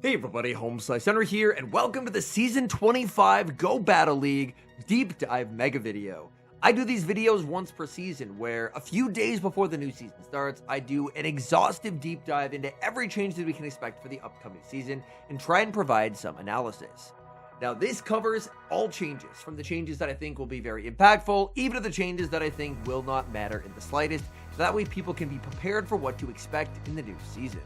Hey everybody, HomeSliceHenry here, and welcome to the Season 25 Go Battle League Deep Dive Mega Video. I do these videos once per season, where a few days before the new season starts, I do an exhaustive deep dive into every change that we can expect for the upcoming season, and try and provide some analysis. Now this covers all changes, from the changes that I think will be very impactful, even to the changes that I think will not matter in the slightest, so that way people can be prepared for what to expect in the new season.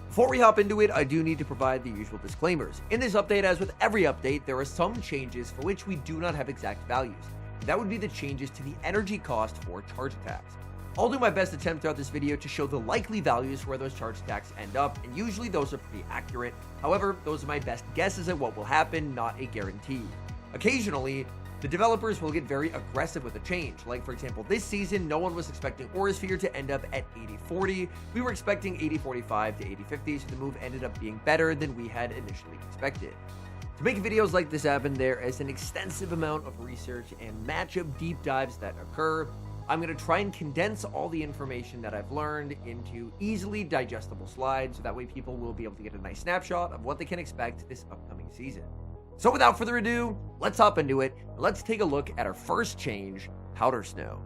Before we hop into it, I do need to provide the usual disclaimers. In this update, as with every update, there are some changes for which we do not have exact values. That would be the changes to the energy cost for charge attacks. I'll do my best attempt throughout this video to show the likely values where those charge attacks end up, and usually those are pretty accurate. However, those are my best guesses at what will happen, not a guarantee. Occasionally, the developers will get very aggressive with a change. Like, for example, this season, no one was expecting Aura Sphere to end up at 80-40. We were expecting 80-45 to 80-50, so the move ended up being better than we had initially expected. To make videos like this happen, there is an extensive amount of research and matchup deep dives that occur. I'm going to try and condense all the information that I've learned into easily digestible slides, so that way people will be able to get a nice snapshot of what they can expect this upcoming season. So without further ado, let's hop into it, and let's take a look at our first change, Powder Snow.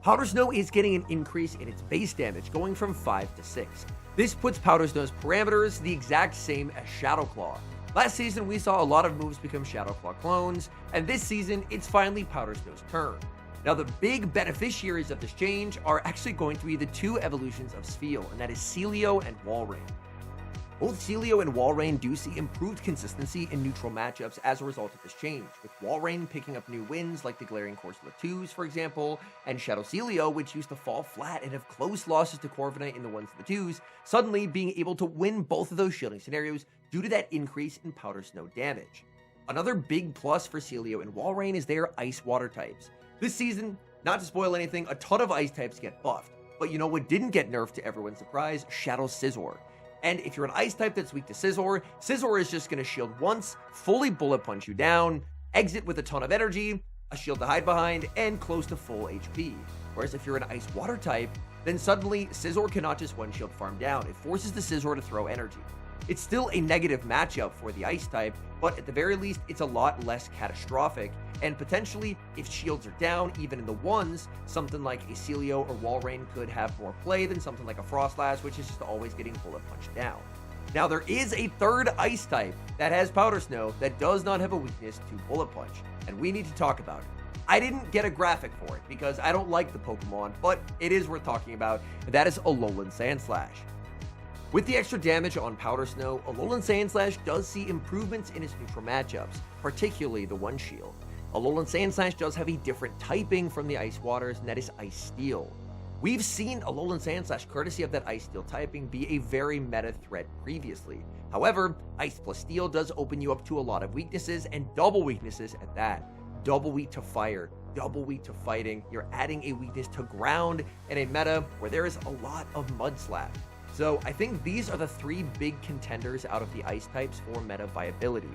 Powder Snow is getting an increase in its base damage, going from 5 to 6. This puts Powder Snow's parameters the exact same as Shadow Claw. Last season, we saw a lot of moves become Shadow Claw clones, and this season, it's finally Powder Snow's turn. Now, the big beneficiaries of this change are actually going to be the two evolutions of Spacial, and that is Celio and Walrein. Both Celio and Walrein do see improved consistency in neutral matchups as a result of this change, with Walrein picking up new wins like the Glaring Corsola 2s, for example, and Shadow Celio, which used to fall flat and have close losses to Corviknight in the 1s and the 2s, suddenly being able to win both of those shielding scenarios due to that increase in Powder Snow damage. Another big plus for Celio and Walrein is their Ice-Water types. This season, not to spoil anything, a ton of Ice types get buffed, but you know what didn't get nerfed to everyone's surprise? Shadow Scizor. And if you're an Ice type that's weak to Scizor, Scizor is just going to shield once, fully bullet punch you down, exit with a ton of energy, a shield to hide behind, and close to full HP. Whereas if you're an Ice Water type, then suddenly Scizor cannot just one shield farm down, it forces the Scizor to throw energy. It's still a negative matchup for the Ice type, but at the very least, it's a lot less catastrophic, and potentially, if shields are down, even in the 1s, something like a Celio or Walrein could have more play than something like a Frostlass, which is just always getting bullet punched down. Now, there is a third Ice type that has Powder Snow that does not have a weakness to bullet punch, and we need to talk about it. I didn't get a graphic for it, because I don't like the Pokemon, but it is worth talking about, and that is Alolan Sandslash. With the extra damage on Powder Snow, Alolan Sandslash does see improvements in its neutral matchups, particularly the 1 shield. Alolan Sandslash does have a different typing from the Ice Waters, and that is Ice Steel. We've seen Alolan Sandslash, courtesy of that Ice Steel typing, be a very meta threat previously. However, Ice plus Steel does open you up to a lot of weaknesses, and double weaknesses at that. Double weak to fire, double weak to fighting, you're adding a weakness to ground in a meta where there is a lot of Mud Slap. So I think these are the 3 big contenders out of the Ice types for meta viability.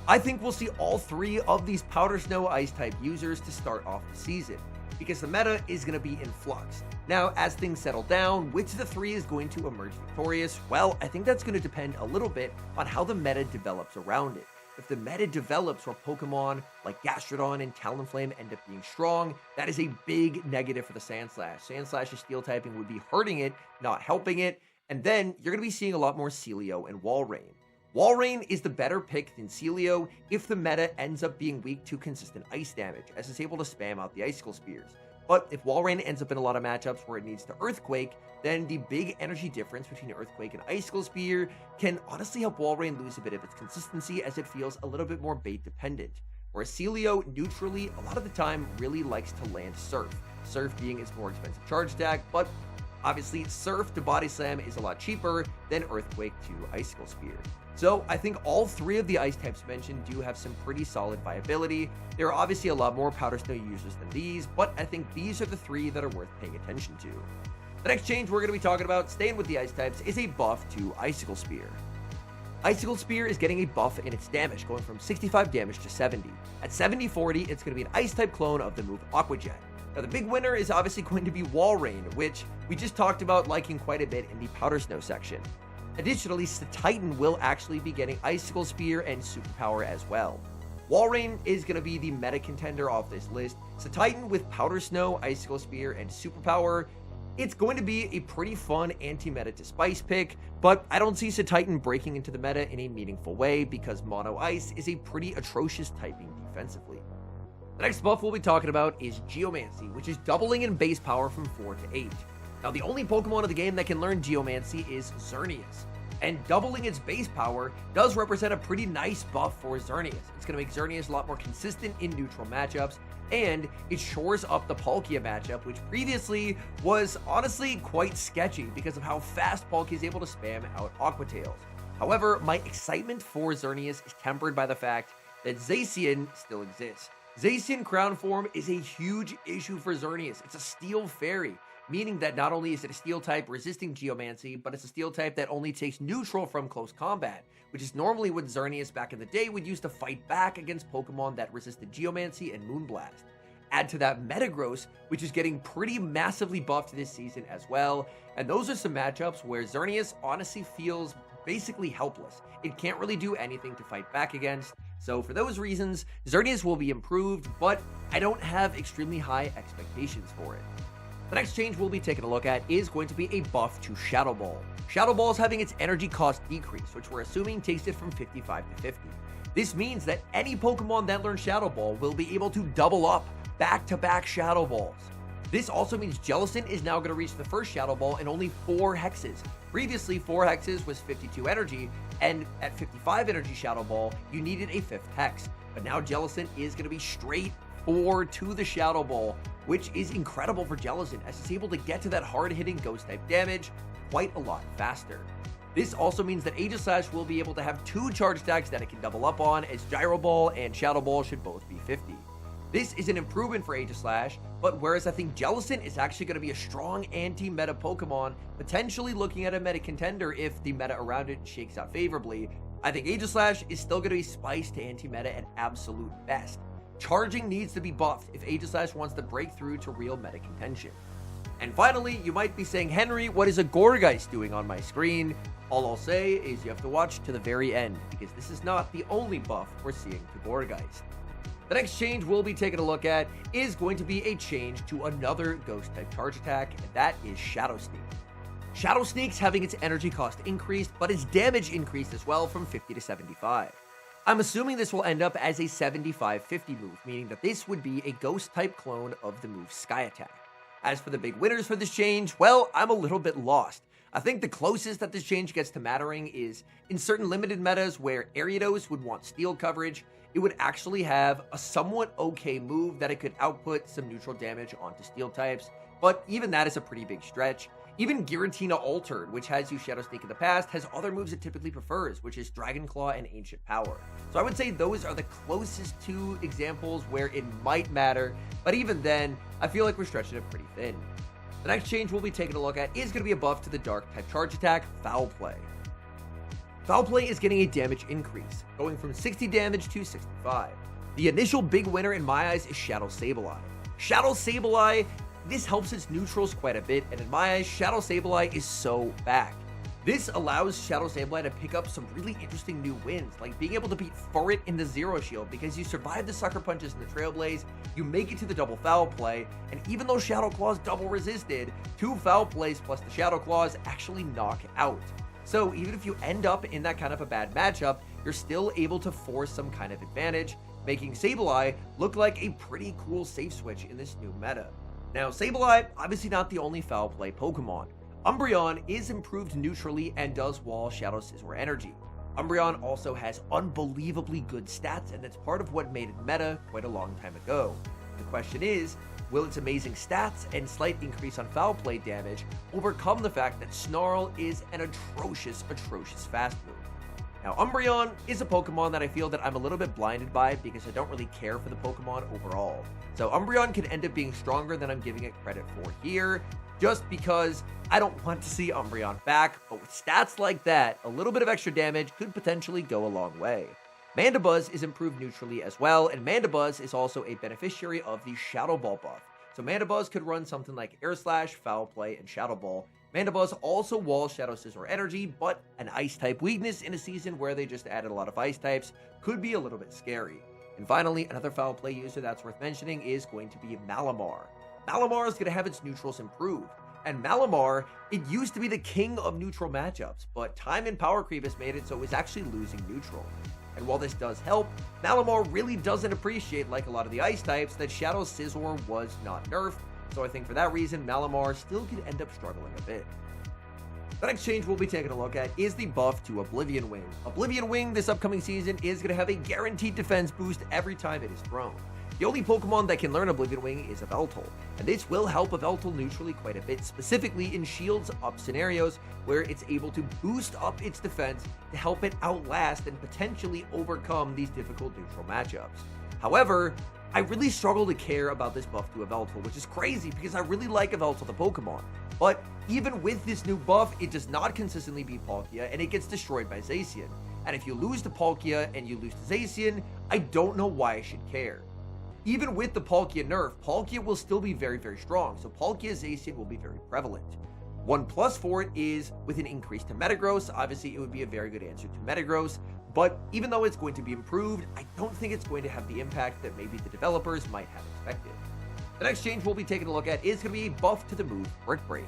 I think we'll see all 3 of these Powder Snow Ice type users to start off the season, because the meta is going to be in flux. Now, as things settle down, which of the 3 is going to emerge victorious? Well, I think that's going to depend a little bit on how the meta develops around it. If the meta develops where Pokemon like Gastrodon and Talonflame end up being strong, that is a big negative for the Sandslash. Sandslash's Steel typing would be hurting it, not helping it, and then you're going to be seeing a lot more Celio and Walrein. Walrein is the better pick than Celio if the meta ends up being weak to consistent ice damage, as it's able to spam out the Icicle Spears. But if Walrein ends up in a lot of matchups where it needs to Earthquake, then the big energy difference between Earthquake and Icicle Spear can honestly help Walrein lose a bit of its consistency, as it feels a little bit more bait dependent. Whereas Celio, neutrally, a lot of the time really likes to land Surf. Surf being its more expensive charge attack, but obviously Surf to Body Slam is a lot cheaper than Earthquake to Icicle Spear. So I think all 3 of the Ice types mentioned do have some pretty solid viability. There are obviously a lot more Powder Snow users than these, but I think these are the 3 that are worth paying attention to. The next change we're going to be talking about, staying with the Ice types, is a buff to Icicle Spear. Icicle Spear is getting a buff in its damage, going from 65 damage to 70. At 70-40, it's going to be an Ice type clone of the move Aqua Jet. Now, the big winner is obviously going to be Walrein, which we just talked about liking quite a bit in the Powder Snow section. Additionally, Cetitan will actually be getting Icicle Spear and Superpower as well. Walrein is going to be the meta contender off this list. Cetitan with Powder Snow, Icicle Spear, and Superpower. It's going to be a pretty fun anti-meta to Spice pick, but I don't see Cetitan breaking into the meta in a meaningful way because Mono Ice is a pretty atrocious typing defensively. The next buff we'll be talking about is Geomancy, which is doubling in base power from 4 to 8. Now, the only Pokemon of the game that can learn Geomancy is Xerneas, and doubling its base power does represent a pretty nice buff for Xerneas. It's going to make Xerneas a lot more consistent in neutral matchups, and it shores up the Palkia matchup, which previously was honestly quite sketchy because of how fast Palkia is able to spam out Aqua Tails. However, my excitement for Xerneas is tempered by the fact that Zacian still exists. Zacian Crown form is a huge issue for Xerneas. It's a Steel Fairy, meaning that not only is it a Steel type resisting Geomancy, but it's a Steel type that only takes neutral from close combat, which is normally what Xerneas back in the day would use to fight back against Pokemon that resisted Geomancy and Moonblast. Add to that Metagross, which is getting pretty massively buffed this season as well, and those are some matchups where Xerneas honestly feels basically helpless. It can't really do anything to fight back against, so for those reasons, Xerneas will be improved, but I don't have extremely high expectations for it. The next change we'll be taking a look at is going to be a buff to Shadow Ball. Shadow Ball is having its energy cost decrease, which we're assuming takes it from 55 to 50. This means that any Pokemon that learns Shadow Ball will be able to double up back-to-back Shadow Balls. This also means Jellicent is now going to reach the first Shadow Ball in only 4 hexes. Previously, 4 hexes was 52 energy, and at 55 energy Shadow Ball, you needed a 5th hex. But now Jellicent is going to be straight 4 to the Shadow Ball, which is incredible for Jellicent, as it's able to get to that hard-hitting Ghost-type damage quite a lot faster. This also means that Aegislash will be able to have 2 charge attacks that it can double up on, as Gyro Ball and Shadow Ball should both be 50. This is an improvement for Aegislash, but whereas I think Jellicent is actually going to be a strong anti-meta Pokemon, potentially looking at a meta contender if the meta around it shakes out favorably, I think Aegislash is still going to be spiced to anti-meta at absolute best. Charging needs to be buffed if Aegislash wants to break through to real meta contention. And finally, you might be saying, Henry, what is a Gourgeist doing on my screen? All I'll say is you have to watch to the very end, because this is not the only buff we're seeing to Gourgeist. The next change we'll be taking a look at is going to be a change to another Ghost-type charge attack, and that is Shadow Sneak. Shadow Sneak's having its energy cost increased, but its damage increased as well from 50 to 75. I'm assuming this will end up as a 75-50 move, meaning that this would be a Ghost-type clone of the move Sky Attack. As for the big winners for this change, well, I'm a little bit lost. I think the closest that this change gets to mattering is in certain limited metas where Ariados would want steel coverage, it would actually have a somewhat okay move that it could output some neutral damage onto steel types, but even that is a pretty big stretch. Even Giratina Altered, which has used Shadow Sneak in the past, has other moves it typically prefers, which is Dragon Claw and Ancient Power. So I would say those are the closest two examples where it might matter, but even then, I feel like we're stretching it pretty thin. The next change we'll be taking a look at is going to be a buff to the Dark-type charge attack, Foul Play. Foul Play is getting a damage increase, going from 60 damage to 65. The initial big winner in my eyes is Shadow Sableye. Shadow Sableye, this helps its neutrals quite a bit, and in my eyes, Shadow Sableye is so back. This allows Shadow Sableye to pick up some really interesting new wins, like being able to beat Furret in the Zero Shield because you survive the Sucker Punches in the Trailblaze, you make it to the double Foul Play, and even though Shadow Claw's double resisted, 2 Foul Plays plus the Shadow Claws actually knock out. So even if you end up in that kind of a bad matchup, you're still able to force some kind of advantage, making Sableye look like a pretty cool safe switch in this new meta. Now, Sableye, obviously not the only Foul Play Pokemon. Umbreon is improved neutrally and does wall Shadow Scizor energy. Umbreon also has unbelievably good stats, and that's part of what made it meta quite a long time ago. The question is, will its amazing stats and slight increase on Foul Play damage overcome the fact that Snarl is an atrocious fast move? Now, Umbreon is a Pokemon that I feel that I'm a little bit blinded by because I don't really care for the Pokemon overall. So Umbreon can end up being stronger than I'm giving it credit for here, just because I don't want to see Umbreon back, but with stats like that, a little bit of extra damage could potentially go a long way. Mandibuzz is improved neutrally as well, and Mandibuzz is also a beneficiary of the Shadow Ball buff. So Mandibuzz could run something like Air Slash, Foul Play, and Shadow Ball, Mandibuzz also walls Shadow Scizor energy, but an ice type weakness in a season where they just added a lot of ice types could be a little bit scary. And finally, another foul play user that's worth mentioning is going to be Malamar. Malamar is going to have its neutrals improved. And Malamar, it used to be the king of neutral matchups, but time and power creep has made it so it's actually losing neutral. And while this does help, Malamar really doesn't appreciate, like a lot of the ice types, that Shadow Scizor was not nerfed, so I think for that reason, Malamar still could end up struggling a bit. The next change we'll be taking a look at is the buff to Oblivion Wing. Oblivion Wing this upcoming season is going to have a guaranteed defense boost every time it is thrown. The only Pokemon that can learn Oblivion Wing is Yveltal, and this will help Yveltal neutrally quite a bit, specifically in shields up scenarios where it's able to boost up its defense to help it outlast and potentially overcome these difficult neutral matchups. However, I really struggle to care about this buff to Yveltal, which is crazy because I really like Yveltal the Pokemon. But even with this new buff, it does not consistently beat Palkia, and it gets destroyed by Zacian. And if you lose to Palkia and you lose to Zacian, I don't know why I should care. Even with the Palkia nerf, Palkia will still be very, very strong, so Palkia Zacian will be very prevalent. One plus for it is with an increase to Metagross. Obviously, it would be a very good answer to Metagross, but even though it's going to be improved, I don't think it's going to have the impact that maybe the developers might have expected. The next change we'll be taking a look at is going to be a buff to the move Brick Break.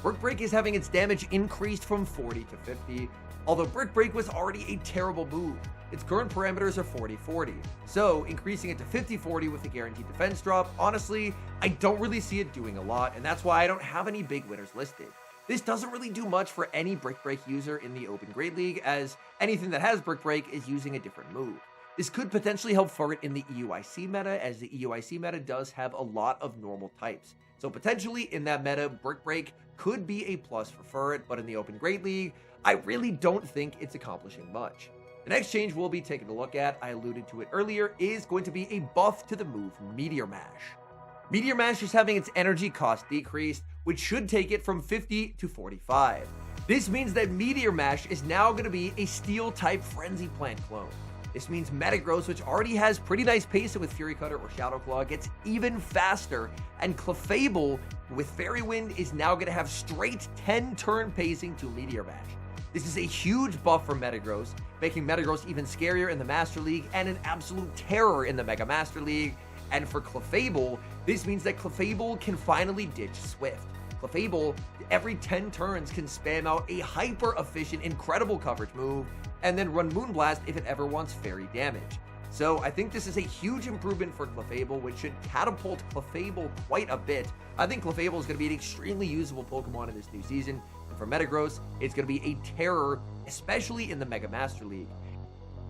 Brick Break is having its damage increased from 40 to 50, although Brick Break was already a terrible move. Its current parameters are 40-40, so increasing it to 50-40 with a guaranteed defense drop, honestly, I don't really see it doing a lot, and that's why I don't have any big winners listed. This doesn't really do much for any Brick Break user in the Open Great League, as anything that has Brick Break is using a different move. This could potentially help Furret in the EUIC meta, as the EUIC meta does have a lot of normal types. So potentially in that meta, Brick Break could be a plus for Furret, but in the Open Great League, I really don't think it's accomplishing much. The next change we'll be taking a look at, I alluded to it earlier, is going to be a buff to the move Meteor Mash. Meteor Mash is having its energy cost decreased, which should take it from 50 to 45. This means that Meteor Mash is now going to be a Steel-type Frenzy Plant clone. This means Metagross, which already has pretty nice pacing with Fury Cutter or Shadow Claw, gets even faster, and Clefable with Fairy Wind is now going to have straight 10-turn pacing to Meteor Mash. This is a huge buff for Metagross, making Metagross even scarier in the Master League and an absolute terror in the Mega Master League. And for Clefable, this means that Clefable can finally ditch Swift. Clefable, every 10 turns, can spam out a hyper-efficient, incredible coverage move, and then run Moonblast if it ever wants fairy damage. So I think this is a huge improvement for Clefable, which should catapult Clefable quite a bit. I think Clefable is going to be an extremely usable Pokemon in this new season. And for Metagross, it's going to be a terror, especially in the Mega Master League.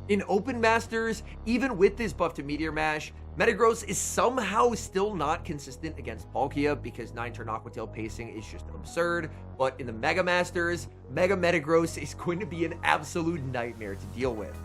In Open Masters, even with this buff to Meteor Mash, Metagross is somehow still not consistent against Palkia because 9-turn Aqua Tail pacing is just absurd. But in the Mega Masters, Mega Metagross is going to be an absolute nightmare to deal with.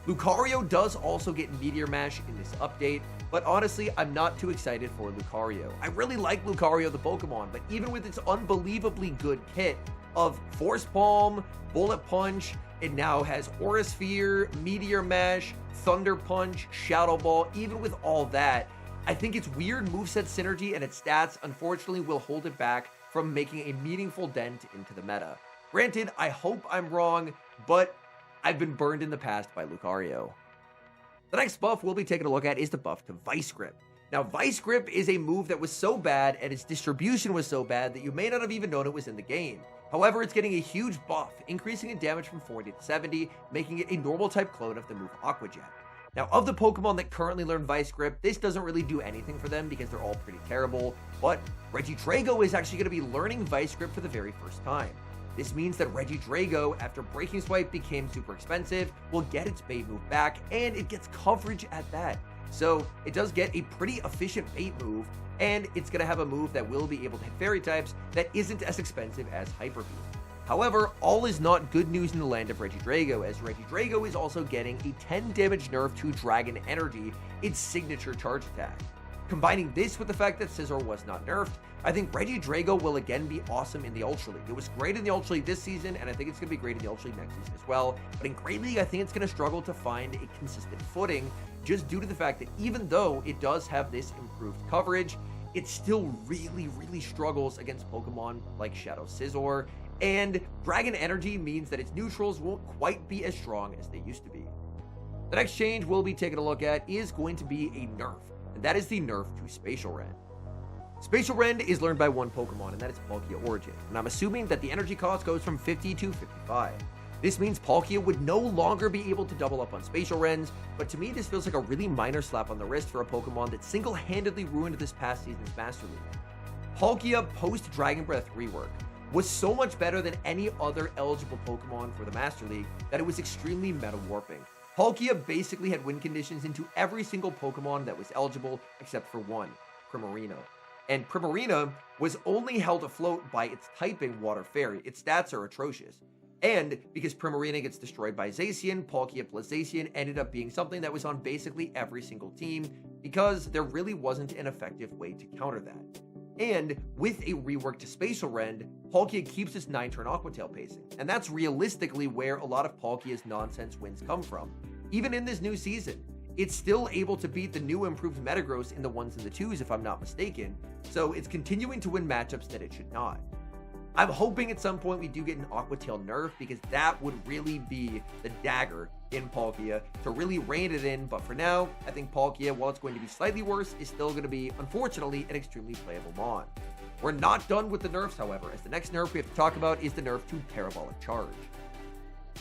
Lucario does also get Meteor Mash in this update, but honestly, I'm not too excited for Lucario. I really like Lucario the Pokemon, but even with its unbelievably good kit of Force Palm, Bullet Punch, it now has Aura Sphere, Meteor Mash, Thunder Punch, Shadow Ball. Even with all that, I think its weird moveset synergy and its stats unfortunately will hold it back from making a meaningful dent into the meta. Granted, I hope I'm wrong, but I've been burned in the past by Lucario. The next buff we'll be taking a look at is the buff to Vice Grip. Now, Vice Grip is a move that was so bad and its distribution was so bad that you may not have even known it was in the game. However, it's getting a huge buff, increasing in damage from 40 to 70, making it a normal type clone of the move Aqua Jet. Now, of the Pokemon that currently learn Vice Grip, this doesn't really do anything for them because they're all pretty terrible, but Regidrago is actually going to be learning Vice Grip for the very first time. This means that Regidrago, after Breaking Swipe became super expensive, will get its bait move back, and it gets coverage at that. So it does get a pretty efficient bait move, and it's going to have a move that will be able to hit fairy types that isn't as expensive as Hyper Beam. However, all is not good news in the land of Regidrago, as Regidrago is also getting a 10 damage nerf to Dragon Energy, its signature charge attack. Combining this with the fact that Scizor was not nerfed, I think Regidrago will again be awesome in the Ultra League. It was great in the Ultra League this season, and I think it's going to be great in the Ultra League next season as well. But in Great League, I think it's going to struggle to find a consistent footing, just due to the fact that even though it does have this improved coverage, it still really struggles against Pokemon like Shadow Scizor, and Dragon Energy means that its neutrals won't quite be as strong as they used to be. The next change we'll be taking a look at is going to be a nerf, and that is the nerf to Spacial Rend. Spacial Rend is learned by one Pokemon, and that is Palkia Origin, and I'm assuming that the energy cost goes from 50 to 55. This means Palkia would no longer be able to double up on Spacial Rends, but to me this feels like a really minor slap on the wrist for a Pokemon that single-handedly ruined this past season's Master League. Palkia post-Dragon Breath rework was so much better than any other eligible Pokemon for the Master League that it was extremely meta warping. Palkia basically had win conditions into every single Pokemon that was eligible except for one, Primarina. And Primarina was only held afloat by its typing Water Fairy. Its stats are atrocious. And because Primarina gets destroyed by Zacian, Palkia plus Zacian ended up being something that was on basically every single team because there really wasn't an effective way to counter that. And with a rework to Spacial Rend, Palkia keeps its 9-turn Aqua Tail pacing, and that's realistically where a lot of Palkia's nonsense wins come from. Even in this new season, it's still able to beat the new improved Metagross in the 1s and the 2s if I'm not mistaken, so it's continuing to win matchups that it should not. I'm hoping at some point we do get an Aqua Tail nerf because that would really be the dagger in Palkia to really rein it in, but for now, I think Palkia, while it's going to be slightly worse, is still going to be, unfortunately, an extremely playable Mon. We're not done with the nerfs, however, as the next nerf we have to talk about is the nerf to Parabolic Charge.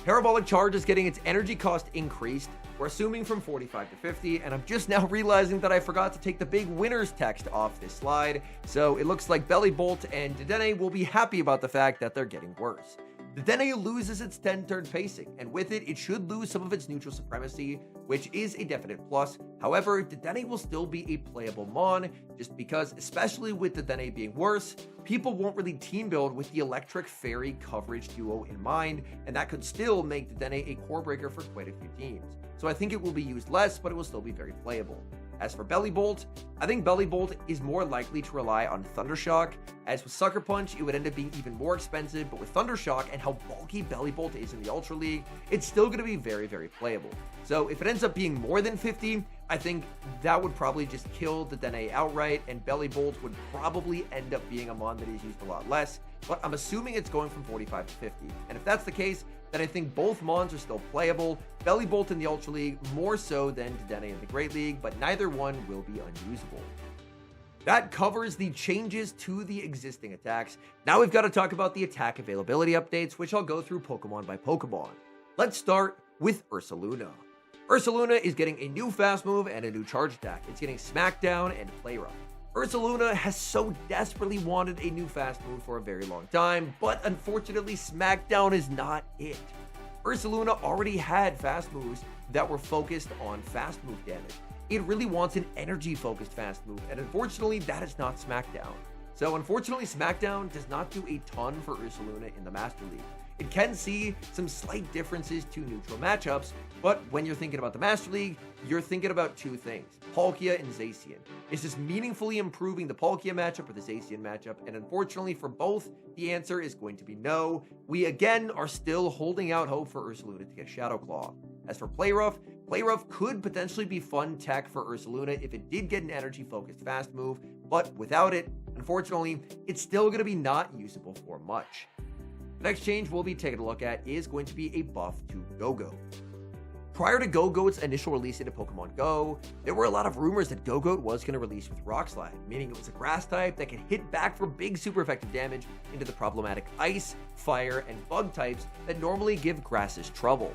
Parabolic Charge is getting its energy cost increased. We're assuming from 45 to 50, and I'm just now realizing that I forgot to take the big winners text off this slide, so it looks like Bellibolt and Dedenne will be happy about the fact that they're getting worse. Dedenne loses its 10-turn pacing, and with it, it should lose some of its neutral supremacy, which is a definite plus. However, Dedenne will still be a playable Mon, just because, especially with Dedenne being worse, people won't really team build with the Electric Fairy coverage duo in mind, and that could still make Dedenne a core breaker for quite a few teams. So I think it will be used less, but it will still be very playable. As for Bellibolt, I think Bellibolt is more likely to rely on Thundershock. As with Sucker Punch, it would end up being even more expensive, but with Thundershock and how bulky Bellibolt is in the Ultra League, it's still going to be very playable. So if it ends up being more than 50, I think that would probably just kill Dedenne outright, and Bellibolt would probably end up being a Mon that is used a lot less, but I'm assuming it's going from 45 to 50. And if that's the case, then I think both Mons are still playable, Bellibolt in the Ultra League more so than Dedenne in the Great League, but neither one will be unusable. That covers the changes to the existing attacks. Now we've got to talk about the attack availability updates, which I'll go through Pokemon by Pokemon. Let's start with Ursaluna. Ursaluna is getting a new fast move and a new charge attack. It's getting Smackdown and Play Rough. Ursaluna has so desperately wanted a new fast move for a very long time, but unfortunately Smackdown is not it. Ursaluna already had fast moves that were focused on fast move damage. It really wants an energy-focused fast move, and unfortunately that is not Smackdown. So unfortunately Smackdown does not do a ton for Ursaluna in the Master League. It can see some slight differences to neutral matchups, but when you're thinking about the Master League, you're thinking about two things, Palkia and Zacian. Is this meaningfully improving the Palkia matchup or the Zacian matchup? And unfortunately for both, the answer is going to be no. We again are still holding out hope for Ursaluna to get Shadow Claw. As for Play Rough could potentially be fun tech for Ursaluna if it did get an energy-focused fast move, but without it, unfortunately, it's still going to be not usable for much. The next change we'll be taking a look at is going to be a buff to Gogoat. Prior to Gogoat's initial release into Pokemon Go, there were a lot of rumors that Gogoat was going to release with Rock Slide, meaning it was a grass type that could hit back for big super effective damage into the problematic Ice, Fire, and Bug types that normally give grasses trouble.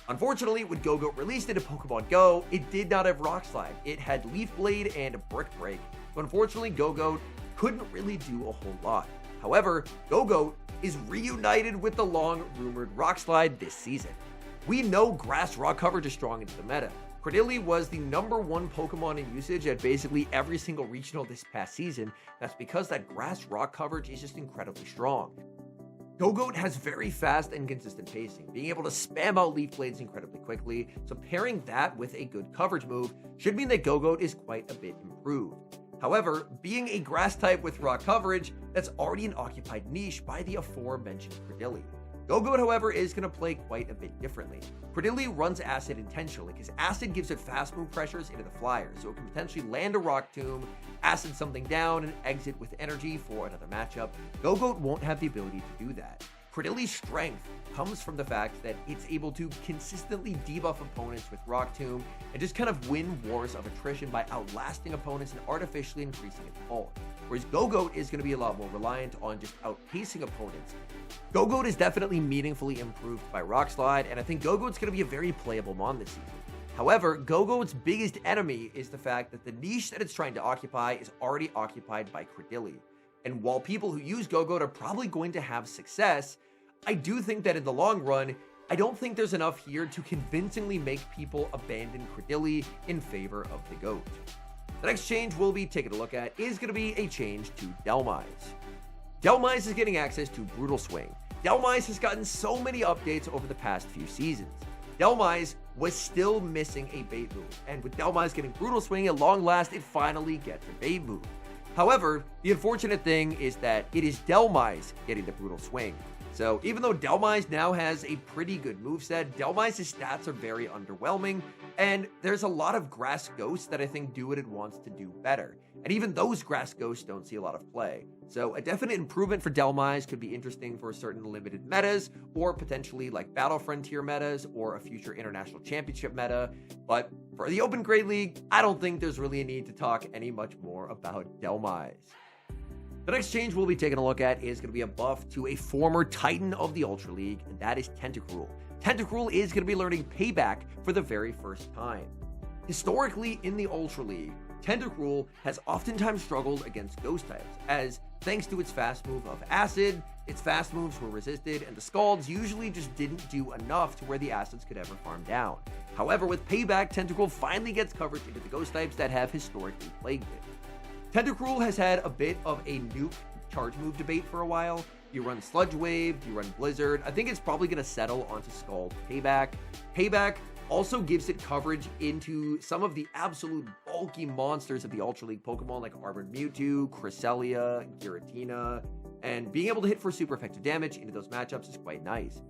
Unfortunately, when Gogoat released into Pokemon Go, it did not have Rock Slide. It had Leaf Blade and Brick Break, so unfortunately Gogoat couldn't really do a whole lot. However, Gogoat is reunited with the long-rumored Rock Slide this season. We know Grass Rock coverage is strong into the meta. Cordilli was the #1 Pokemon in usage at basically every single regional this past season. That's because that Grass Rock coverage is just incredibly strong. Gogoat has very fast and consistent pacing, being able to spam out Leaf Blades incredibly quickly, so pairing that with a good coverage move should mean that Gogoat is quite a bit improved. However, being a grass type with rock coverage, that's already an occupied niche by the aforementioned Cordilli. Gogoat, however, is going to play quite a bit differently. Credilli runs Acid intentionally because Acid gives it fast move pressures into the flyer, so it can potentially land a Rock Tomb, Acid something down, and exit with energy for another matchup. Gogoat won't have the ability to do that. Credilli's strength comes from the fact that it's able to consistently debuff opponents with Rock Tomb and just kind of win wars of attrition by outlasting opponents and artificially increasing its bulk. Whereas Gogoat is going to be a lot more reliant on just outpacing opponents. Gogoat is definitely meaningfully improved by Rock Slide, and I think Gogoat's going to be a very playable mon this season. However, Gogoat's biggest enemy is the fact that the niche that it's trying to occupy is already occupied by Credilli. And while people who use Gogoat are probably going to have success, I do think that in the long run, I don't think there's enough here to convincingly make people abandon Credilli in favor of the GOAT. The next change we'll be taking a look at is going to be a change to Dhelmise. Dhelmise is getting access to Brutal Swing. Dhelmise has gotten so many updates over the past few seasons. Dhelmise was still missing a bait move, and with Dhelmise getting Brutal Swing, at long last, it finally gets a bait move. However, the unfortunate thing is that it is Dhelmise getting the Brutal Swing. So even though Dhelmise now has a pretty good moveset, Dhelmise's stats are very underwhelming, and there's a lot of Grass Ghosts that I think do what it wants to do better. And even those Grass Ghosts don't see a lot of play. So a definite improvement for Dhelmise could be interesting for certain limited metas, or potentially like Battle Frontier metas, or a future International Championship meta. But for the Open Great League, I don't think there's really a need to talk any much more about Dhelmise. The next change we'll be taking a look at is going to be a buff to a former Titan of the Ultra League, and that is Tentacruel. Tentacruel is going to be learning Payback for the very first time. Historically, in the Ultra League, Tentacruel has oftentimes struggled against Ghost types, as thanks to its fast move of Acid, its fast moves were resisted, and the Scalds usually just didn't do enough to where the Acids could ever farm down. However, with Payback, Tentacruel finally gets coverage into the Ghost types that have historically plagued it. Tentacruel has had a bit of a nuke charge move debate for a while. Do you run Sludge Wave? Do you run Blizzard? I think it's probably going to settle onto Scald Payback. Payback also gives it coverage into some of the absolute bulky monsters of the Ultra League Pokemon like Armored Mewtwo, Cresselia, Giratina, and being able to hit for super effective damage into those matchups is quite nice.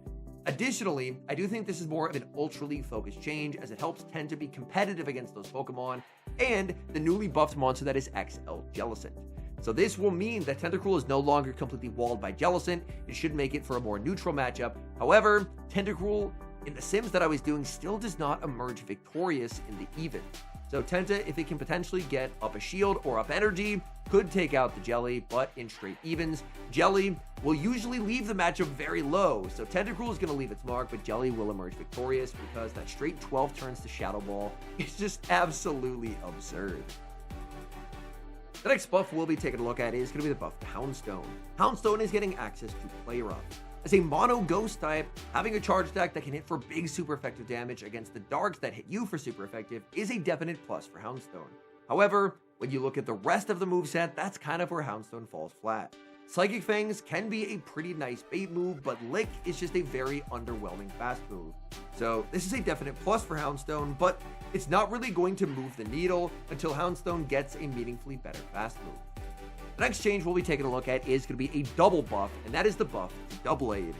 Additionally, I do think this is more of an Ultra League focused change, as it helps tend to be competitive against those Pokemon and the newly buffed monster that is XL Jellicent. So this will mean that Tentacruel is no longer completely walled by Jellicent. It should make it for a more neutral matchup. However, Tentacruel in the sims that I was doing still does not emerge victorious in the even. So Tenta, if it can potentially get up a shield or up energy, could take out the Jelly, but in straight evens, Jelly will usually leave the matchup very low. So Tentacruel is going to leave its mark, but Jelly will emerge victorious because that straight 12 turns to Shadow Ball is just absolutely absurd. The next buff we'll be taking a look at is going to be the buff to Houndstone. Houndstone is getting access to Play Rough. As a mono ghost type, having a charge deck that can hit for big super effective damage against the darks that hit you for super effective is a definite plus for Houndstone. However, when you look at the rest of the moveset, that's kind of where Houndstone falls flat. Psychic Fangs can be a pretty nice bait move, but Lick is just a very underwhelming fast move. So this is a definite plus for Houndstone, but it's not really going to move the needle until Houndstone gets a meaningfully better fast move. The next change we'll be taking a look at is going to be a double buff, and that is the buff to Doublade.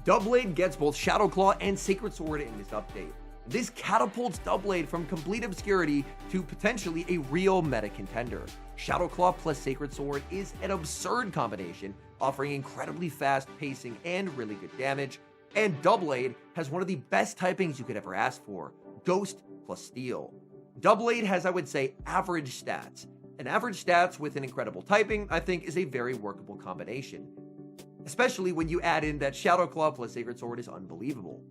Doublade gets both Shadow Claw and Sacred Sword in this update. This catapults Doublade from complete obscurity to potentially a real meta contender. Shadow Claw plus Sacred Sword is an absurd combination, offering incredibly fast pacing and really good damage, and Doublade has one of the best typings you could ever ask for, Ghost plus Steel. Doublade has, I would say, average stats. And average stats with an incredible typing, I think, is a very workable combination. Especially when you add in that Shadow Claw plus Sacred Sword is unbelievable.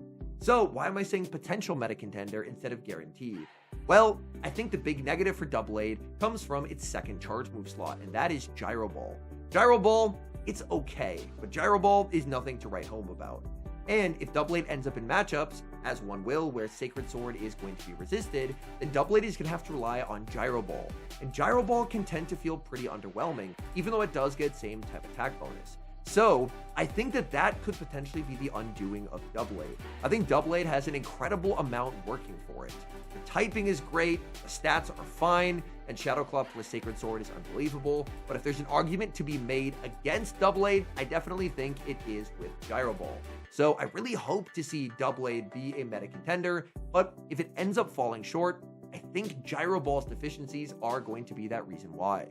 So why am I saying potential meta contender instead of guaranteed? Well, I think the big negative for Doublade comes from its second charge move slot, and that is Gyro Ball. Gyro Ball, it's okay, but Gyro Ball is nothing to write home about. And if Doublade ends up in matchups, as one will, where Sacred Sword is going to be resisted, then Doublade is going to have to rely on Gyro Ball. And Gyro Ball can tend to feel pretty underwhelming, even though it does get same type attack bonus. So I think that could potentially be the undoing of Doublade. I think Doublade has an incredible amount working for it. The typing is great, the stats are fine, and Shadow Claw plus Sacred Sword is unbelievable, but if there's an argument to be made against Doublade, I definitely think it is with Gyro Ball. So I really hope to see Doublade be a meta contender, but if it ends up falling short, I think Gyro Ball's deficiencies are going to be that reason why.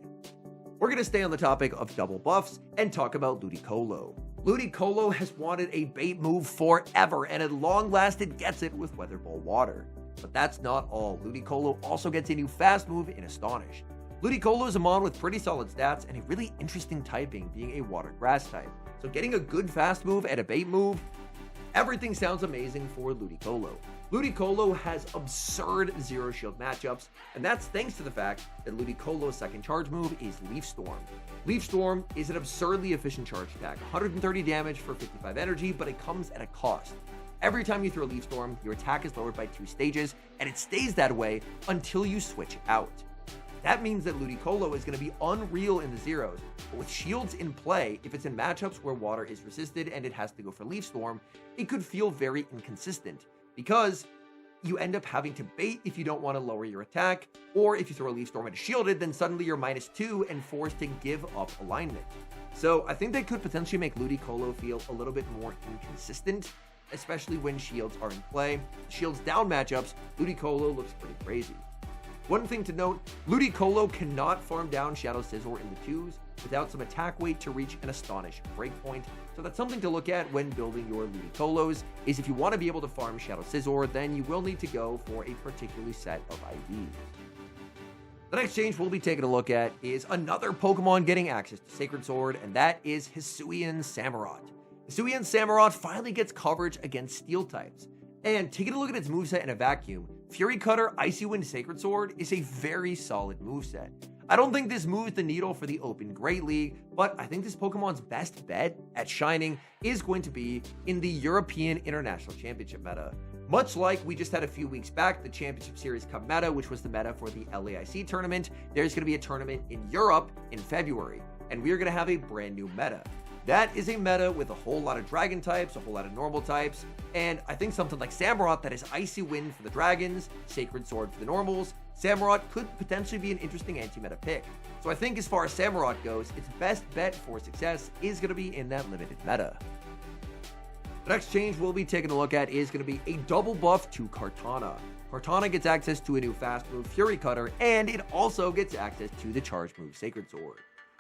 We're going to stay on the topic of double buffs and talk about Ludicolo. Ludicolo has wanted a bait move forever, and at long last it gets it with Weather Ball Water. But that's not all. Ludicolo also gets a new fast move in Astonish. Ludicolo is a mon with pretty solid stats and a really interesting typing, being a water grass type. So getting a good fast move and a bait move, everything sounds amazing for Ludicolo. Ludicolo has absurd zero shield matchups, and that's thanks to the fact that Ludicolo's second charge move is Leaf Storm. Leaf Storm is an absurdly efficient charge attack, 130 damage for 55 energy, but it comes at a cost. Every time you throw Leaf Storm, your attack is lowered by 2 stages, and it stays that way until you switch out. That means that Ludicolo is going to be unreal in the zeros, but with shields in play, if it's in matchups where water is resisted and it has to go for Leaf Storm, it could feel very inconsistent, because you end up having to bait if you don't want to lower your attack, or if you throw a Leaf Storm and it's shielded, then suddenly you're -2 and forced to give up alignment. So I think that could potentially make Ludicolo feel a little bit more inconsistent, especially when shields are in play. Shields down matchups, Ludicolo looks pretty crazy. One thing to note, Ludicolo cannot farm down Shadow Scizor in the 2s without some attack weight to reach an Astonish breakpoint, so that's something to look at when building your Ludicolos, is if you want to be able to farm Shadow Scizor, then you will need to go for a particular set of IVs. The next change we'll be taking a look at is another Pokemon getting access to Sacred Sword, and that is Hisuian Samurott. Hisuian Samurott finally gets coverage against Steel types, and taking a look at its moveset in a vacuum, Fury Cutter, Icy Wind, Sacred Sword is a very solid moveset. I don't think this moves the needle for the Open Great League, but I think this Pokemon's best bet at shining is going to be in the European International Championship meta. Much like we just had a few weeks back, the Championship Series Cup meta, which was the meta for the LAIC tournament, there's going to be a tournament in Europe in February, and we're going to have a brand new meta. That is a meta with a whole lot of dragon types, a whole lot of normal types, and I think something like Samurott that is Icy Wind for the dragons, Sacred Sword for the normals, Samurott could potentially be an interesting anti-meta pick. So I think as far as Samurott goes, its best bet for success is going to be in that limited meta. The next change we'll be taking a look at is going to be a double buff to Kartana. Kartana gets access to a new fast move, Fury Cutter, and it also gets access to the charge move, Sacred Sword.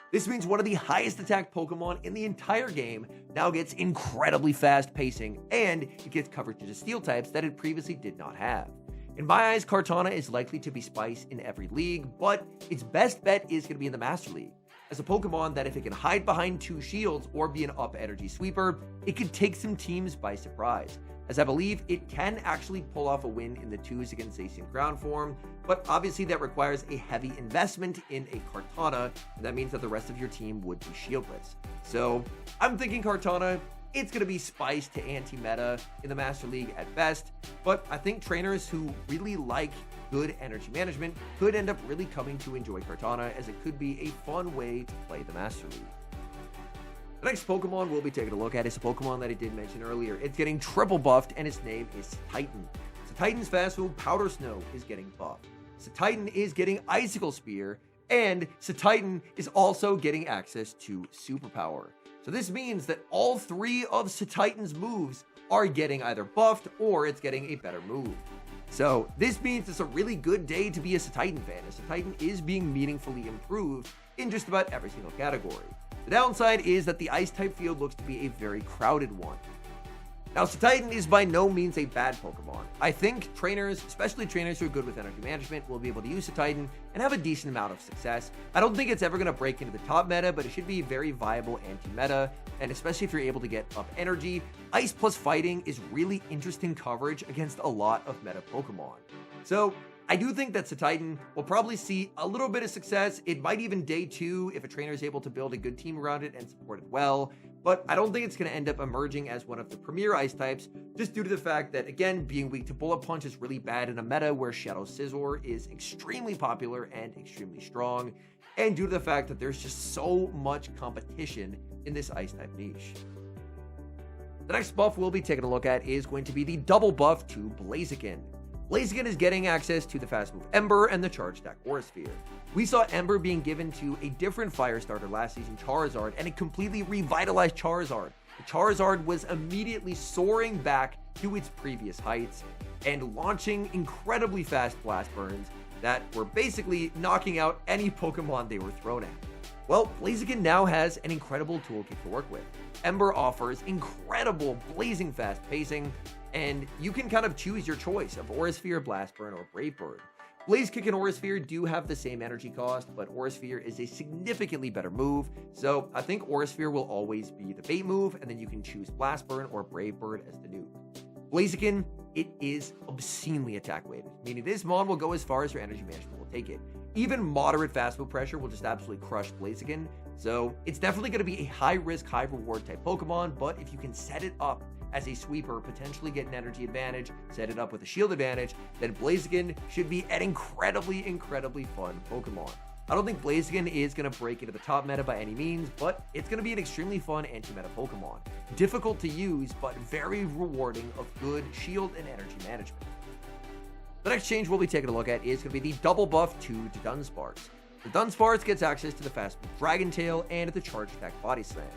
This means one of the highest attack Pokemon in the entire game now gets incredibly fast pacing, and it gets coverage to Steel types that it previously did not have. In my eyes, Kartana is likely to be Spice in every league, but its best bet is going to be in the Master League. As a Pokemon that if it can hide behind 2 shields or be an up energy sweeper, it could take some teams by surprise, as I believe it can actually pull off a win in the 2s against Zacian ground form, but obviously that requires a heavy investment in a Kartana, and that means that the rest of your team would be shieldless. So I'm thinking Kartana, it's going to be Spice to anti-meta in the Master League at best, but I think trainers who really like good energy management could end up really coming to enjoy Kartana, as it could be a fun way to play the Master League. The next Pokemon we'll be taking a look at is a Pokemon that I did mention earlier. It's getting triple buffed, and its name is Cetitan. Cetitan's fast move, Powder Snow, is getting buffed. Cetitan is getting Icicle Spear, and Cetitan is also getting access to Superpower. So this means that all 3 of Cetitan's moves are getting either buffed or it's getting a better move. So this means it's a really good day to be a Cetitan fan, as Cetitan is being meaningfully improved in just about every single category. The downside is that the Ice-type field looks to be a very crowded one. Now, Cetitan is by no means a bad Pokemon. I think trainers, especially trainers who are good with energy management, will be able to use Cetitan and have a decent amount of success. I don't think it's ever going to break into the top meta, but it should be very viable anti-meta, and especially if you're able to get up energy, Ice plus Fighting is really interesting coverage against a lot of meta Pokemon. So I do think that Cetitan will probably see a little bit of success. It might even day 2 if a trainer is able to build a good team around it and support it well, but I don't think it's going to end up emerging as one of the premier Ice types, just due to the fact that, again, being weak to Bullet Punch is really bad in a meta where Shadow Scizor is extremely popular and extremely strong, and due to the fact that there's just so much competition in this Ice type niche. The next buff we'll be taking a look at is going to be the double buff to Blaziken. Blaziken is getting access to the fast move Ember and the charge attack Aura Sphere. We saw Ember being given to a different fire starter last season, Charizard, and it completely revitalized Charizard. Charizard was immediately soaring back to its previous heights and launching incredibly fast blast burns that were basically knocking out any Pokemon they were thrown at. Well, Blaziken now has an incredible toolkit to work with. Ember offers incredible blazing fast pacing, and you can kind of choose your choice of Aura Sphere, Blast Burn, or Brave Bird. Blaze Kick and Aura Sphere do have the same energy cost, but Aura Sphere is a significantly better move, so I think Aura Sphere will always be the bait move, and then you can choose Blast Burn or Brave Bird as the nuke. Blaziken, it is obscenely attack weighted, meaning this mon will go as far as your energy management will take it. Even moderate fast move pressure will just absolutely crush Blaziken, so it's definitely going to be a high risk, high reward type Pokemon, but if you can set it up as a sweeper, potentially get an energy advantage, set it up with a shield advantage, then Blaziken should be an incredibly fun Pokemon. I don't think Blaziken is going to break into the top meta by any means, but it's going to be an extremely fun anti-meta Pokemon. Difficult to use, but very rewarding of good shield and energy management. The next change we'll be taking a look at is going to be the double buff to Dudunsparce. Dudunsparce gets access to the fast move Dragon Tail and the charge attack Body Slam.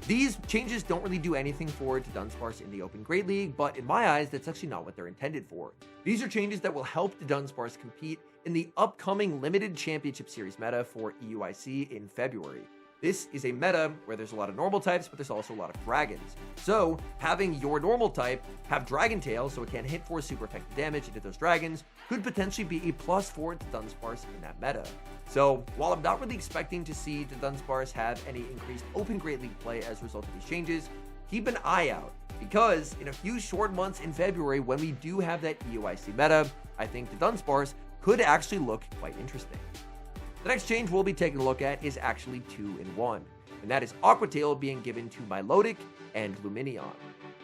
These changes don't really do anything for Dudunsparce in the Open Great League, but in my eyes, that's actually not what they're intended for. These are changes that will help Dudunsparce compete in the upcoming Limited Championship Series meta for EUIC in February. This is a meta where there's a lot of normal types, but there's also a lot of dragons. So having your normal type have Dragon Tail so it can hit for super effective damage into those dragons could potentially be a plus for Dudunsparce in that meta. So while I'm not really expecting to see Dudunsparce have any increased Open Great League play as a result of these changes, keep an eye out, because in a few short months in February when we do have that EUIC meta, I think Dudunsparce could actually look quite interesting. The next change we'll be taking a look at is actually 2 in 1, and that is Aqua Tail being given to Milotic and Lumineon.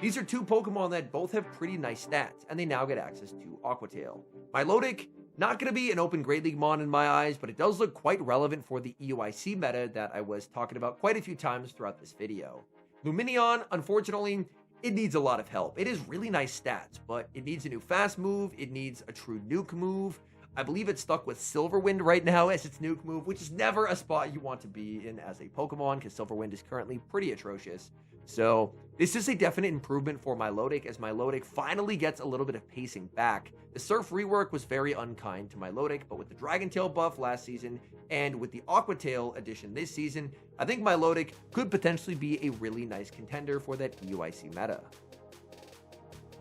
These are two Pokemon that both have pretty nice stats, and they now get access to Aqua Tail. Milotic, not going to be an Open Great League mon in my eyes, but it does look quite relevant for the EUIC meta that I was talking about quite a few times throughout this video. Lumineon, unfortunately, it needs a lot of help. It is really nice stats, but it needs a new fast move, it needs a true nuke move. I believe it's stuck with Silverwind right now as its nuke move, which is never a spot you want to be in as a Pokemon, because Silverwind is currently pretty atrocious. So this is a definite improvement for Milotic, as Milotic finally gets a little bit of pacing back. The Surf rework was very unkind to Milotic, but with the Dragon Tail buff last season and with the Aqua Tail addition this season, I think Milotic could potentially be a really nice contender for that EUIC meta.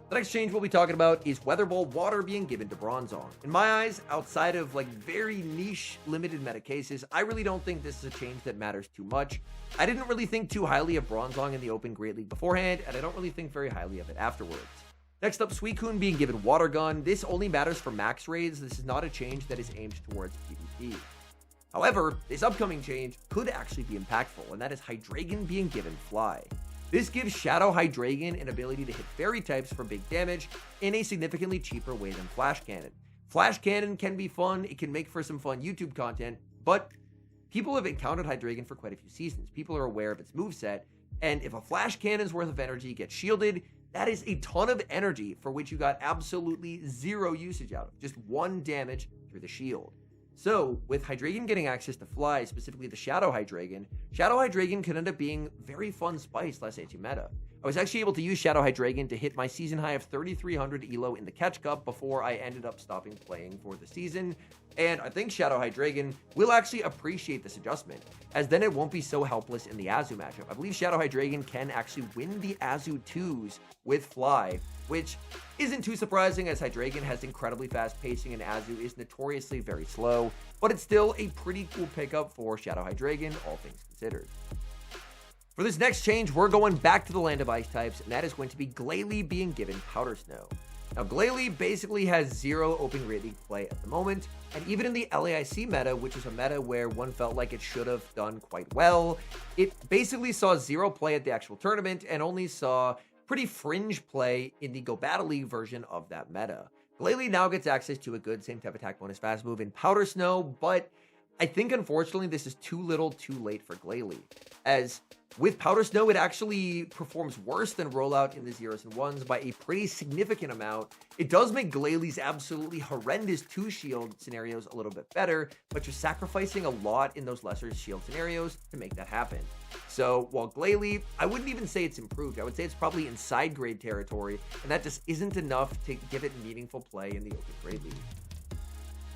The next change we'll be talking about is Weather Ball Water being given to Bronzong. In my eyes, outside of like very niche limited meta cases, I really don't think this is a change that matters too much. I didn't really think too highly of Bronzong in the Open Great League beforehand, and I don't really think very highly of it afterwards. Next up, Suicune being given Water Gun. This only matters for max raids. This is not a change that is aimed towards PvP. However, this upcoming change could actually be impactful, and that is Hydreigon being given Fly. This gives Shadow Hydreigon an ability to hit fairy types for big damage in a significantly cheaper way than Flash Cannon. Flash Cannon can be fun, it can make for some fun YouTube content, but people have encountered Hydreigon for quite a few seasons. People are aware of its moveset, and if a Flash Cannon's worth of energy gets shielded, that is a ton of energy for which you got absolutely zero usage out of, just 1 damage through the shield. So, with Hydreigon getting access to Fly, specifically the Shadow Hydreigon could end up being very fun spice less anti-meta. I was actually able to use Shadow Hydreigon to hit my season high of 3,300 elo in the Catch Cup before I ended up stopping playing for the season, and I think Shadow Hydreigon will actually appreciate this adjustment, as then it won't be so helpless in the Azu matchup. I believe Shadow Hydreigon can actually win the Azu 2s with Fly, which isn't too surprising as Hydreigon has incredibly fast pacing and Azu is notoriously very slow, but it's still a pretty cool pickup for Shadow Hydreigon, all things considered. For this next change, we're going back to the land of ice types, and that is going to be Glalie being given Powder Snow. Now, Glalie basically has zero Open Great League play at the moment, and even in the LAIC meta, which is a meta where one felt like it should have done quite well, it basically saw zero play at the actual tournament and only saw pretty fringe play in the Go Battle League version of that meta. Glalie now gets access to a good same type attack bonus fast move in Powder Snow, but I think, unfortunately, this is too little too late for Glalie, as with Powder Snow, it actually performs worse than Rollout in the 0s and 1s by a pretty significant amount. It does make Glalie's absolutely horrendous 2-shield scenarios a little bit better, but you're sacrificing a lot in those lesser shield scenarios to make that happen. So while Glalie, I wouldn't even say it's improved. I would say it's probably in side grade territory, and that just isn't enough to give it meaningful play in the Open Grade League.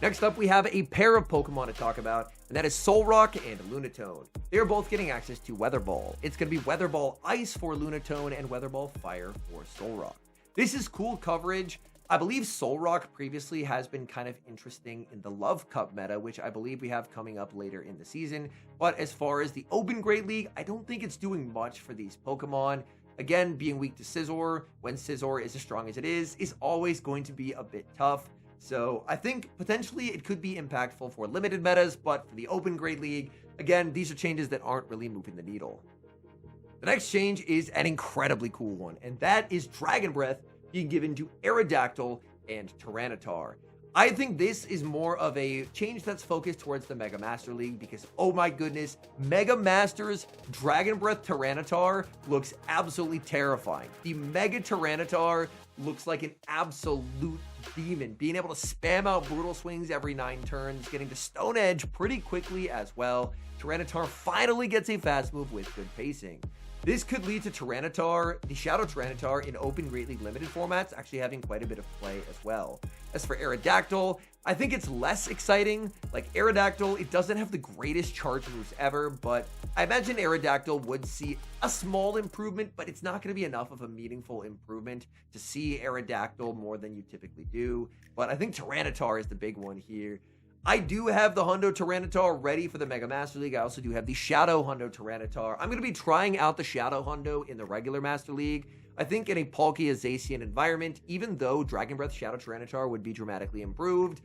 Next up, we have a pair of Pokemon to talk about, and that is Solrock and Lunatone. They are both getting access to Weather Ball. It's going to be Weather Ball Ice for Lunatone and Weather Ball Fire for Solrock. This is cool coverage. I believe Solrock previously has been kind of interesting in the Love Cup meta, which I believe we have coming up later in the season. But as far as the Open Grade League, I don't think it's doing much for these Pokemon. Again, being weak to Scizor, when Scizor is as strong as it is always going to be a bit tough. So I think potentially it could be impactful for limited metas, but for the Open Grade League, again, these are changes that aren't really moving the needle. The next change is an incredibly cool one, and that is Dragon Breath being given to Aerodactyl and Tyranitar. I think this is more of a change that's focused towards the Mega Master League because, oh my goodness, Mega Masters Dragon Breath Tyranitar looks absolutely terrifying. The Mega Tyranitar looks like an absolute demon, being able to spam out brutal swings every 9 turns, getting to Stone Edge pretty quickly as well. Tyranitar finally gets a fast move with good pacing. This could lead to Tyranitar, the Shadow Tyranitar in Open Great League Limited formats, actually having quite a bit of play as well. As for Aerodactyl, I think it's less exciting. Like Aerodactyl, it doesn't have the greatest charge moves ever, but I imagine Aerodactyl would see a small improvement, but it's not going to be enough of a meaningful improvement to see Aerodactyl more than you typically do. But I think Tyranitar is the big one here. I do have the Hundo Tyranitar ready for the Mega Master League. I also do have the Shadow Hundo Tyranitar. I'm going to be trying out the Shadow Hundo in the regular Master League. I think in a Palkia Zacian environment, even though Dragon Breath Shadow Tyranitar would be dramatically improved,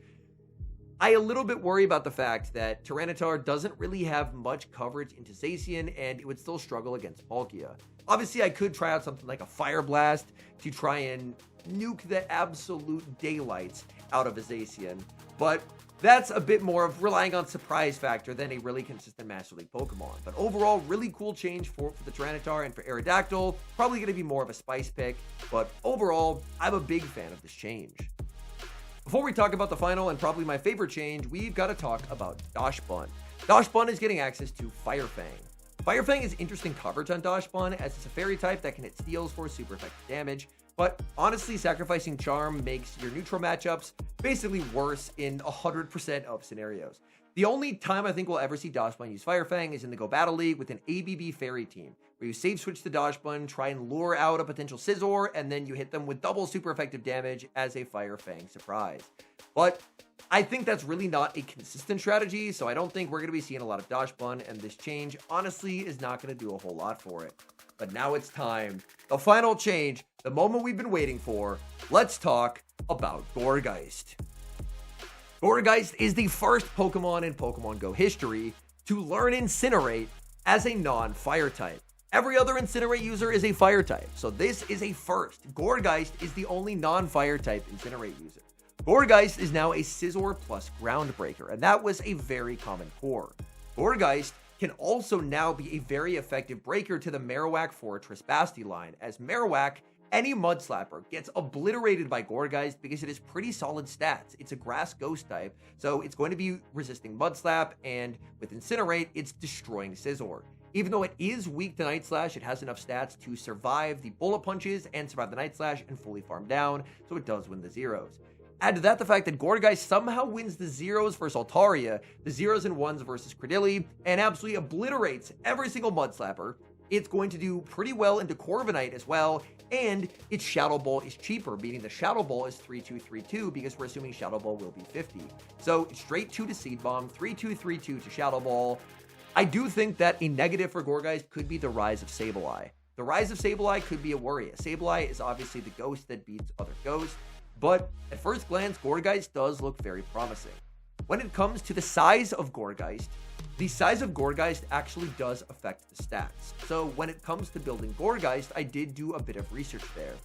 I a little bit worry about the fact that Tyranitar doesn't really have much coverage into Zacian, and it would still struggle against Palkia. Obviously, I could try out something like a Fire Blast to try and nuke the absolute daylights out of a Zacian, but that's a bit more of relying on surprise factor than a really consistent Master League Pokemon. But overall, really cool change for the Tyranitar, and for Aerodactyl, probably going to be more of a spice pick. But overall, I'm a big fan of this change. Before we talk about the final and probably my favorite change, we've got to talk about Dachsbun. Dachsbun is getting access to Fire Fang. Fire Fang is interesting coverage on Dachsbun, as it's a fairy type that can hit steals for super effective damage. But honestly, sacrificing Charm makes your neutral matchups basically worse in 100% of scenarios. The only time I think we'll ever see Dachsbun use Fire Fang is in the Go Battle League with an ABB Fairy team, where you save switch to Dachsbun, try and lure out a potential Scizor, and then you hit them with double super effective damage as a Fire Fang surprise. But I think that's really not a consistent strategy, so I don't think we're going to be seeing a lot of Dachsbun, and this change honestly is not going to do a whole lot for it. But now it's time. The final change, the moment we've been waiting for. Let's talk about Gourgeist. Gourgeist is the first Pokemon in Pokemon Go history to learn Incinerate as a non-fire type. Every other Incinerate user is a fire type, so this is a first. Gourgeist is the only non-fire type Incinerate user. Gourgeist is now a Scizor plus Groundbreaker, and that was a very common core. Gourgeist can also now be a very effective breaker to the Marowak Fortress Basti line, as Marowak, any Mud Slapper, gets obliterated by Gourgeist because it has pretty solid stats. It's a Grass Ghost type, so it's going to be resisting Mud Slap, and with Incinerate, it's destroying Scizor. Even though it is weak to Night Slash, it has enough stats to survive the Bullet Punches and survive the Night Slash and fully farm down, so it does win the zeros. Add to that the fact that Gourgeist somehow wins the zeros versus Altaria, the 0s and 1s versus Credilli, and absolutely obliterates every single Mud Slapper. It's going to do pretty well into Corviknight as well, and its Shadow Ball is cheaper, meaning the Shadow Ball is 3-2-3-2 because we're assuming Shadow Ball will be 50. So straight 2 to Seed Bomb, 3-2-3-2 to Shadow Ball. I do think that a negative for Gourgeist could be the rise of Sableye. The rise of Sableye could be a worry. Sableye is obviously the ghost that beats other ghosts, but at first glance, Gourgeist does look very promising. When it comes to the size of Gourgeist, the size of Gourgeist actually does affect the stats. So when it comes to building Gourgeist, I did do a bit of research there.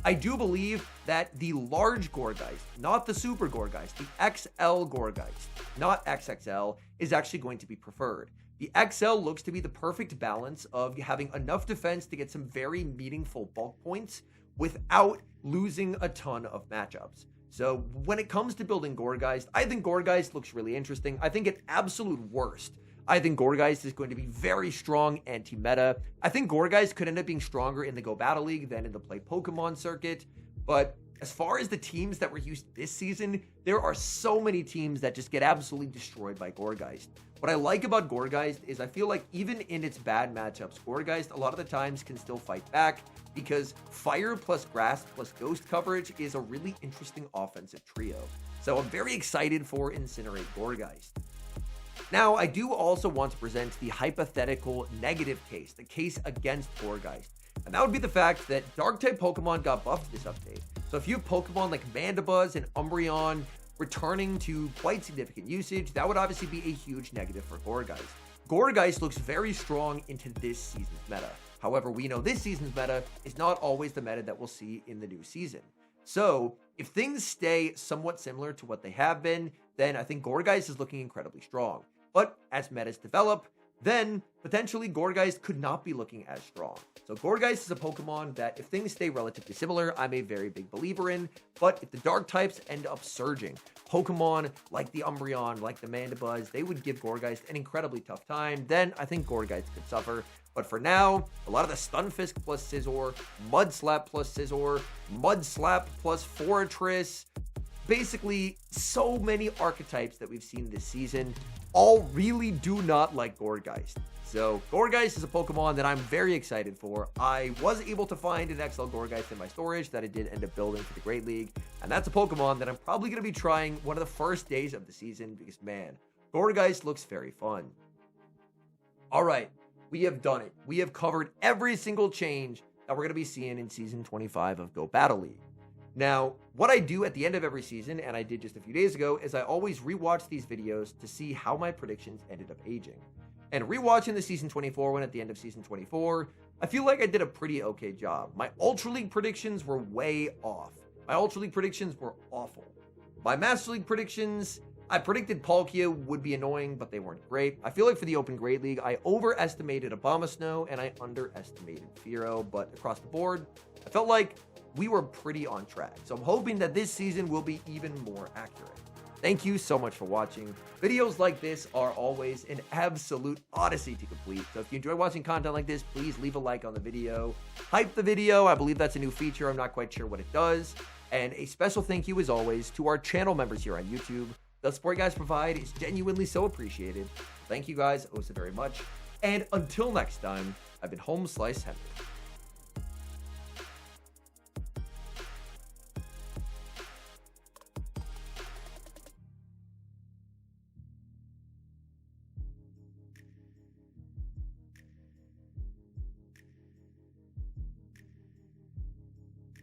I do believe that the large Gourgeist, not the super Gourgeist, the XL Gourgeist, not XXL, is actually going to be preferred. The XL looks to be the perfect balance of having enough defense to get some very meaningful bulk points without losing a ton of matchups. So when it comes to building Gourgeist, I think Gourgeist looks really interesting. I think at absolute worst, I think Gourgeist is going to be very strong anti-meta. I think Gourgeist could end up being stronger in the Go Battle League than in the Play Pokemon circuit. But as far as the teams that were used this season, there are so many teams that just get absolutely destroyed by Gourgeist. What I like about Gourgeist is I feel like even in its bad matchups, Gourgeist a lot of the times can still fight back because Fire plus Grass plus Ghost coverage is a really interesting offensive trio. So I'm very excited for Incinerate Gourgeist. Now, I do also want to present the hypothetical negative case, the case against Gourgeist. And that would be the fact that Dark-type Pokemon got buffed this update. So if you have Pokemon like Mandibuzz and Umbreon returning to quite significant usage, that would obviously be a huge negative for Gourgeist. Gourgeist looks very strong into this season's meta. However, we know this season's meta is not always the meta that we'll see in the new season. So if things stay somewhat similar to what they have been, then I think Gourgeist is looking incredibly strong. But as metas develop, then potentially Gourgeist could not be looking as strong. So Gourgeist is a Pokemon that if things stay relatively similar, I'm a very big believer in. But if the dark types end up surging, Pokemon like the Umbreon, like the Mandibuzz, they would give Gourgeist an incredibly tough time. Then I think Gourgeist could suffer. But for now, a lot of the Stunfisk plus Scizor, Mudslap plus Scizor, Mudslap plus Fortress, basically so many archetypes that we've seen this season all really do not like Gourgeist. So Gourgeist is a Pokemon that I'm very excited for. I was able to find an XL Gourgeist in my storage that I did end up building for the Great League, and that's a Pokemon that I'm probably going to be trying one of the first days of the season because, man, Gourgeist looks very fun. All right, we have done it. We have covered every single change that we're going to be seeing in Season 25 of Go Battle League. Now, what I do at the end of every season, and I did just a few days ago, is I always rewatch these videos to see how my predictions ended up aging. And rewatching the Season 24 one at the end of Season 24, I feel like I did a pretty okay job. My Ultra League predictions were way off. My Ultra League predictions were awful. My Master League predictions, I predicted Palkia would be annoying, but they weren't great. I feel like for the Open Great League, I overestimated Abomasnow and I underestimated Fearow, but across the board, I felt like we were pretty on track. So I'm hoping that this season will be even more accurate. Thank you so much for watching. Videos like this are always an absolute odyssey to complete. So if you enjoy watching content like this, please leave a like on the video. Hype the video. I believe that's a new feature. I'm not quite sure what it does. And a special thank you, as always, to our channel members here on YouTube. The support you guys provide is genuinely so appreciated. Thank you guys oh so very much. And until next time, I've been HomeSliceHenry.